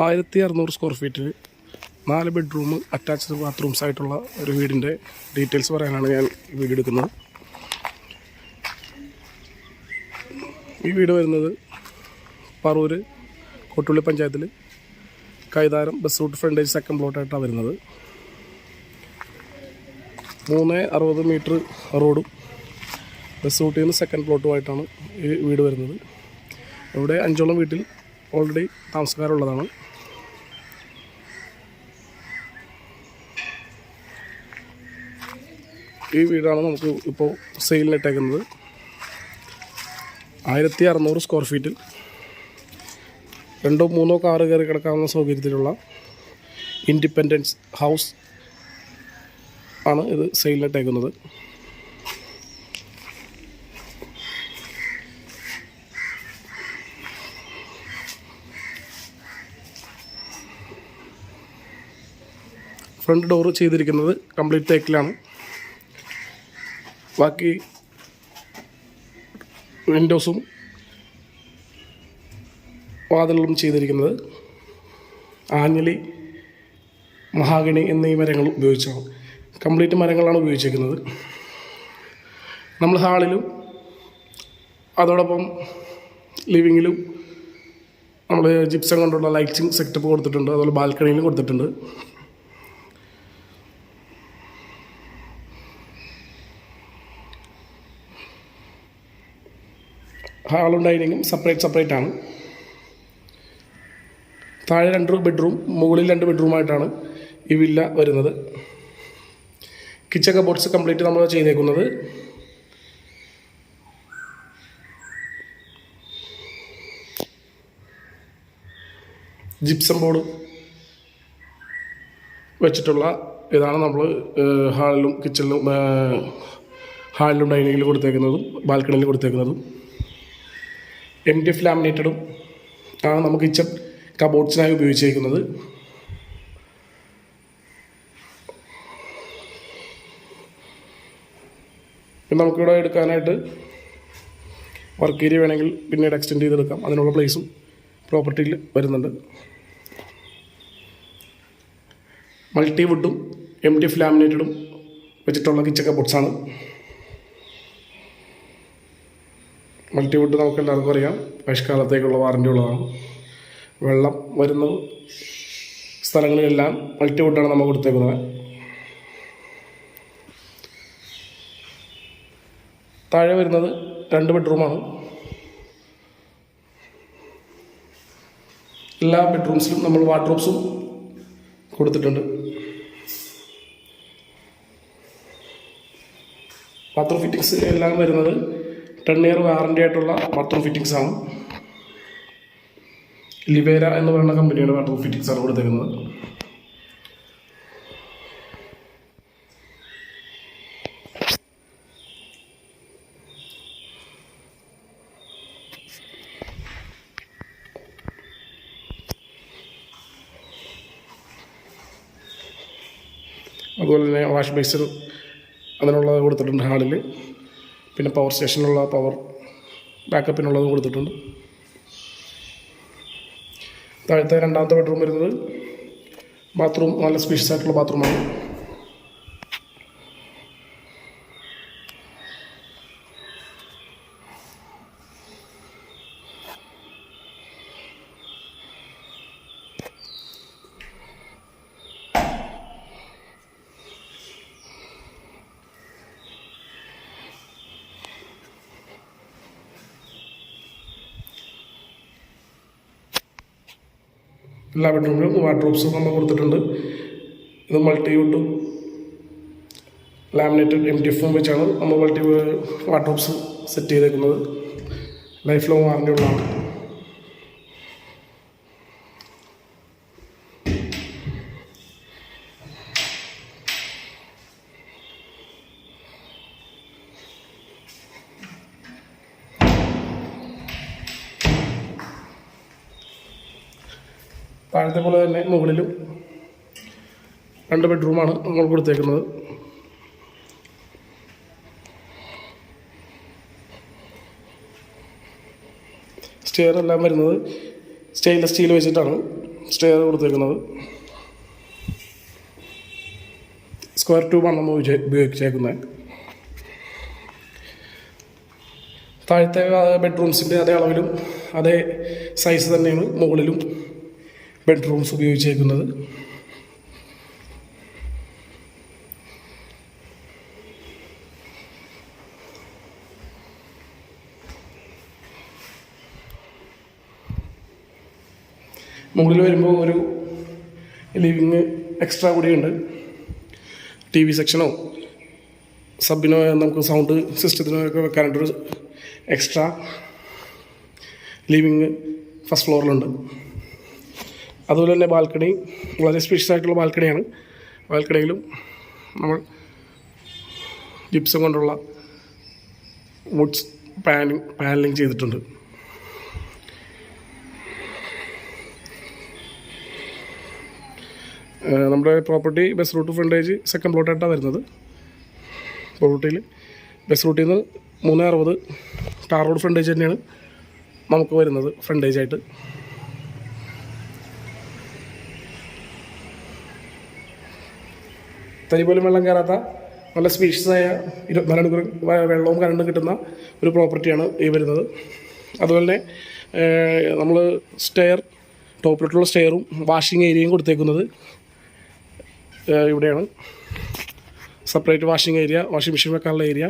1600 square ഫീറ്റിൽ 4 bedroom attached bathrooms ആയിട്ടുള്ള ഒരു വീടിൻ്റെ ഡീറ്റെയിൽസ് പറയാനാണ് ഞാൻ ഈ വീഡിയോ എടുക്കുന്നത്. ഈ വീട് വരുന്നത് പറൂർ കൊട്ടുള്ളി പഞ്ചായത്തിൽ Kaitharam bus route frontage second പ്ലോട്ടായിട്ടാണ് വരുന്നത്. 360 മീറ്റർ റോഡും ബസ് റൂട്ടിൽ നിന്ന് സെക്കൻഡ് പ്ലോട്ടുമായിട്ടാണ് ഈ വീട് വരുന്നത്. ഇവിടെ 5ഓളം വീട്ടിൽ ഓൾറെഡി താമസക്കാരുള്ളതാണ്. ഈ വീടാണ് നമുക്ക് ഇപ്പോൾ സെയിലിനിട്ടേക്കുന്നത്. 1600 സ്ക്വയർ ഫീറ്റിൽ 2-3 കാറ് കയറി കിടക്കാവുന്ന സൗകര്യത്തിലുള്ള ഇൻഡിപെൻഡൻസ് ഹൗസ് ആണ് ഇത് സെയിലിനിട്ടേക്കുന്നത്. ഫ്രണ്ട് ഡോറ് ചെയ്തിരിക്കുന്നത് കംപ്ലീറ്റ് തേക്കിലാണ്. ബാക്കി വിൻഡോസും വാതിലുകളും ചെയ്തിരിക്കുന്നത് ആഞ്ഞിലി, മഹാഗണി എന്നീ മരങ്ങൾ ഉപയോഗിച്ചാണ്. കംപ്ലീറ്റ് മരങ്ങളാണ് ഉപയോഗിച്ചിരിക്കുന്നത്. നമ്മൾ ഹാളിലും അതോടൊപ്പം ലിവിങ്ങിലും നമ്മൾ ജിപ്സം കൊണ്ടുള്ള ലൈറ്റിംഗ് സെറ്റപ്പ് കൊടുത്തിട്ടുണ്ട്. അതുപോലെ ബാൽക്കണിയിലും കൊടുത്തിട്ടുണ്ട്. ഹാളും ഡൈനിങ്ങും സെപ്പറേറ്റ് ആണ്. താഴെ 2 ബെഡ്റൂം, മുകളിൽ 2 ബെഡ്റൂമായിട്ടാണ് ഈ വില്ല വരുന്നത്. കിച്ചൺ കബോർഡ്സ് കംപ്ലീറ്റ് നമ്മൾ ചെയ്തേക്കുന്നത് ജിപ്സം ബോർഡ് വെച്ചിട്ടുള്ള ഇതാണ് നമ്മൾ ഹാളിലും ഡൈനിങ്ങിലും കൊടുത്തേക്കുന്നതും ബാൽക്കണിയിൽ കൊടുത്തേക്കുന്നതും. MDF ലാമിനേറ്റഡും ആണ് നമുക്ക് കിച്ചൺ കബോർഡ്സിനായി ഉപയോഗിച്ചിരിക്കുന്നത്. പിന്നെ നമുക്കിവിടെ എടുക്കാനായിട്ട് വർക്ക് ഏരിയ വേണമെങ്കിൽ പിന്നീട് എക്സ്റ്റെൻഡ് ചെയ്തെടുക്കാം. അതിനുള്ള പ്ലേസും പ്രോപ്പർട്ടിയിൽ വരുന്നുണ്ട്. മൾട്ടിവുഡും MDF ലാമിനേറ്റഡും വെച്ചിട്ടുള്ള കിച്ചൺ കബോർഡ്സാണ്. മൾട്ടിവുഡ് നമുക്ക് എല്ലാവർക്കും അറിയാം, ആയുഷ്കാലത്തേക്കുള്ള വാറൻറ്റി ഉള്ളതാണ്. വെള്ളം വരുന്ന സ്ഥലങ്ങളിലെല്ലാം മൾട്ടിവുഡാണ് നമ്മൾ കൊടുത്തേക്കുന്നത്. താഴെ വരുന്നത് 2 ബെഡ്റൂമാണ്. എല്ലാ ബെഡ്റൂംസിലും നമ്മൾ വാർഡ്രോബ്സും കൊടുത്തിട്ടുണ്ട്. ബാത്റൂം ഫിറ്റിങ്സ് എല്ലാം വരുന്നത് 10 ഇയർ വാറൻറ്റി ആയിട്ടുള്ള ബാത്റൂം ഫിറ്റിങ്സ് ആണ്. ലിവേര എന്ന് പറയുന്ന കമ്പനിയുടെ ബാത്റൂം ഫിറ്റിങ്സ് ആണ് കൊടുത്തേക്കുന്നത്. അതുപോലെ തന്നെ വാഷ് ബേസിൻ അതിനുള്ളത് കൊടുത്തിട്ടുണ്ട് ഹാളിൽ. പിന്നെ പവർ സ്റ്റേഷനുള്ള പവർ ബാക്കപ്പിനുള്ളത് കൊടുത്തിട്ടുണ്ട്. താഴത്തെ 2ാമത്തെ ബെഡ്റൂം വരുന്നത് ബാത്റൂം നല്ല സ്പേഷ്യസ് ആയിട്ടുള്ള ബാത്റൂമാണ്. എല്ലാ ബെഡ്റൂമിലും വാർഡ്രോബ്സും നമ്മൾ കൊടുത്തിട്ടുണ്ട്. ഇത് മൾട്ടിവുഡും ലാമിനേറ്റഡ് MDFും വെച്ചാണ് നമ്മൾ വാർഡ്രോബ്സ് സെറ്റ് ചെയ്തേക്കുന്നത്. ലൈഫ് ലോങ് വാറൻറ്റി ഉള്ളതാണ്. താഴത്തെ പോലെ തന്നെ മുകളിലും 2 ബെഡ്റൂമാണ് നമ്മൾ കൊടുത്തേക്കുന്നത്. സ്റ്റെയർ എല്ലാം വരുന്നത് സ്റ്റെയിൻലെസ് സ്റ്റീൽ വെച്ചിട്ടാണ്. സ്റ്റെയർ കൊടുത്തേക്കുന്നത്. സ്ക്വയർ ട്യൂബാണ് നമ്മൾ ഉപയോഗിച്ചേക്കുന്നത്. താഴത്തെ ബെഡ്റൂംസിൻ്റെ അതേ അളവിലും അതേ സൈസ് തന്നെയാണ് മുകളിലും ബെഡ്റൂംസ് ഉപയോഗിച്ചേക്കുന്നത്. മുകളിൽ വരുമ്പോൾ ഒരു ലിവിങ് എക്സ്ട്രാ കൂടിയുണ്ട്. ടി വി സെക്ഷനോ സബിനോ നമുക്ക് സൗണ്ട് സിസ്റ്റത്തിനോ ഒക്കെ വെക്കാനായിട്ടൊരു എക്സ്ട്രാ ലിവിങ് ഫസ്റ്റ് ഫ്ലോറിലുണ്ട്. അതുപോലെ തന്നെ ബാൽക്കണി വളരെ സ്പേഷ്യസ് ആയിട്ടുള്ള ബാൽക്കണിയാണ്. ബാൽക്കണിയിലും നമ്മൾ ജിപ്സം കൊണ്ടുള്ള വുഡ്സ് പാനലിങ് ചെയ്തിട്ടുണ്ട്. നമ്മുടെ property bus route frontage second പ്ലോട്ടായിട്ടാണ് വരുന്നത്. പ്രോപ്പർട്ടിയിൽ ബസ് റൂട്ടിൽ നിന്ന് 360 ടാർ റോഡ് ഫ്രണ്ടേജ് തന്നെയാണ് നമുക്ക് വരുന്നത് ഫ്രണ്ടേജായിട്ട്. തരി പോലും വെള്ളം കയറാത്ത നല്ല സ്പേഷ്യസായ 24 മണിക്കൂർ വെള്ളവും കറണ്ടും കിട്ടുന്ന ഒരു പ്രോപ്പർട്ടിയാണ് ഈ വരുന്നത്. അതുപോലെ തന്നെ നമ്മൾ ടോപ്പിലോട്ടുള്ള സ്റ്റെയറും വാഷിംഗ് ഏരിയയും കൊടുത്തേക്കുന്നത് ഇവിടെയാണ്. Separate washing area, washing machine വെക്കാനുള്ള ഏരിയ,